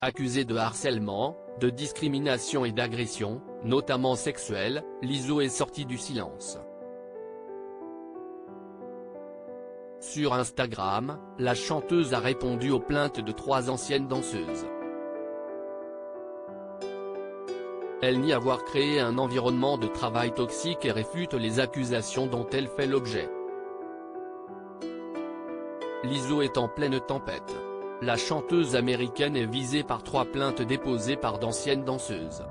Accusée de harcèlement, de discrimination et d'agression, notamment sexuelle, Lizzo est sortie du silence. Sur Instagram, la chanteuse a répondu aux plaintes de 3 anciennes danseuses. Elle nie avoir créé un environnement de travail toxique et réfute les accusations dont elle fait l'objet. Lizzo est en pleine tempête. La chanteuse américaine est visée par 3 plaintes déposées par d'anciennes danseuses.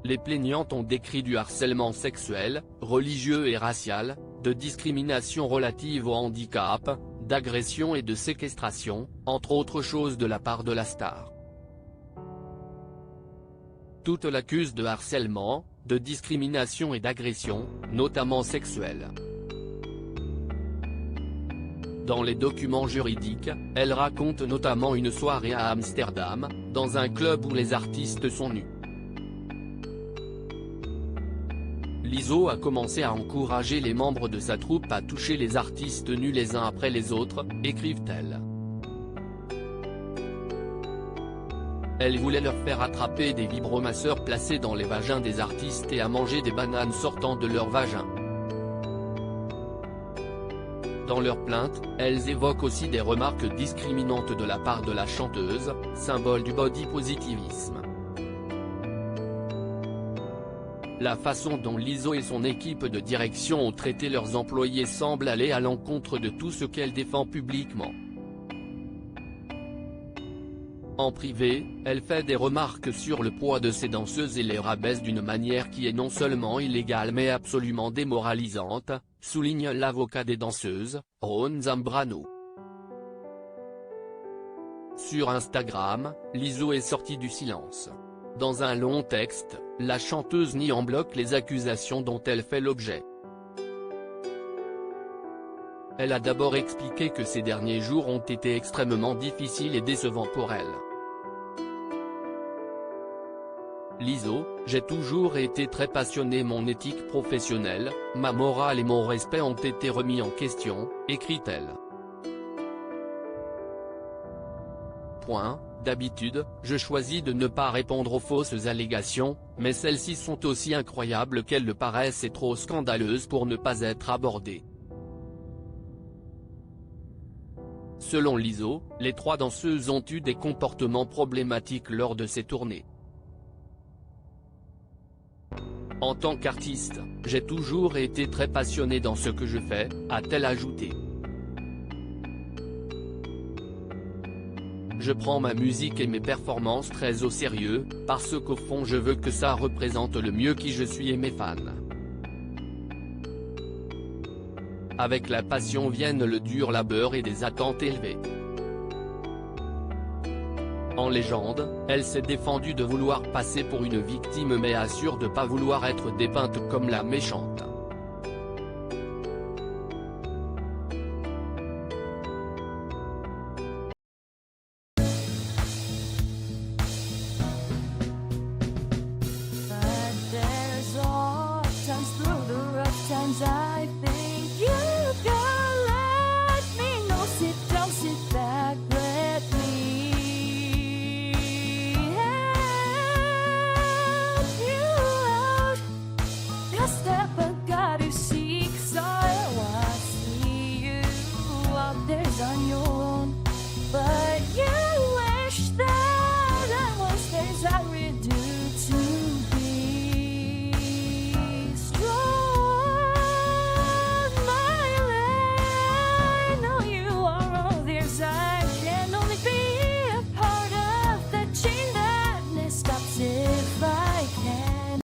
Les plaignantes ont décrit du harcèlement sexuel, religieux et racial, de discrimination relative au handicap, d'agression et de séquestration, entre autres choses de la part de la star. Toutes l'accusent de harcèlement, de discrimination et d'agression, notamment sexuelle. Dans les documents juridiques, elle raconte notamment une soirée à Amsterdam, dans un club où les artistes sont nus. Lizzo a commencé à encourager les membres de sa troupe à toucher les artistes nus les uns après les autres, écrivent-elles. Elle voulait leur faire attraper des vibromasseurs placés dans les vagins des artistes et à manger des bananes sortant de leurs vagins. Dans leurs plaintes, elles évoquent aussi des remarques discriminantes de la part de la chanteuse, symbole du body positivisme. La façon dont Lizzo et son équipe de direction ont traité leurs employés semble aller à l'encontre de tout ce qu'elle défend publiquement. En privé, elle fait des remarques sur le poids de ses danseuses et les rabaisse d'une manière qui est non seulement illégale mais absolument démoralisante, souligne l'avocat des danseuses, Ron Zambrano. Sur Instagram, Lizzo est sortie du silence. Dans un long texte, la chanteuse nie en bloc les accusations dont elle fait l'objet. Elle a d'abord expliqué que ces derniers jours ont été extrêmement difficiles et décevants pour elle. Lizzo, j'ai toujours été très passionnée, mon éthique professionnelle, ma morale et mon respect ont été remis en question, écrit-elle. D'habitude, je choisis de ne pas répondre aux fausses allégations, mais celles-ci sont aussi incroyables qu'elles le paraissent et trop scandaleuses pour ne pas être abordées. Selon Lizzo, les 3 danseuses ont eu des comportements problématiques lors de ces tournées. En tant qu'artiste, j'ai toujours été très passionnée dans ce que je fais, a-t-elle ajouté. Je prends ma musique et mes performances très au sérieux, parce qu'au fond je veux que ça représente le mieux qui je suis et mes fans. Avec la passion viennent le dur labeur et des attentes élevées. En légende, elle s'est défendue de vouloir passer pour une victime mais assure de pas vouloir être dépeinte comme la méchante. I think you can let me know. Sit back, let me help you out. Just step back, you seek, so I see you out there's on your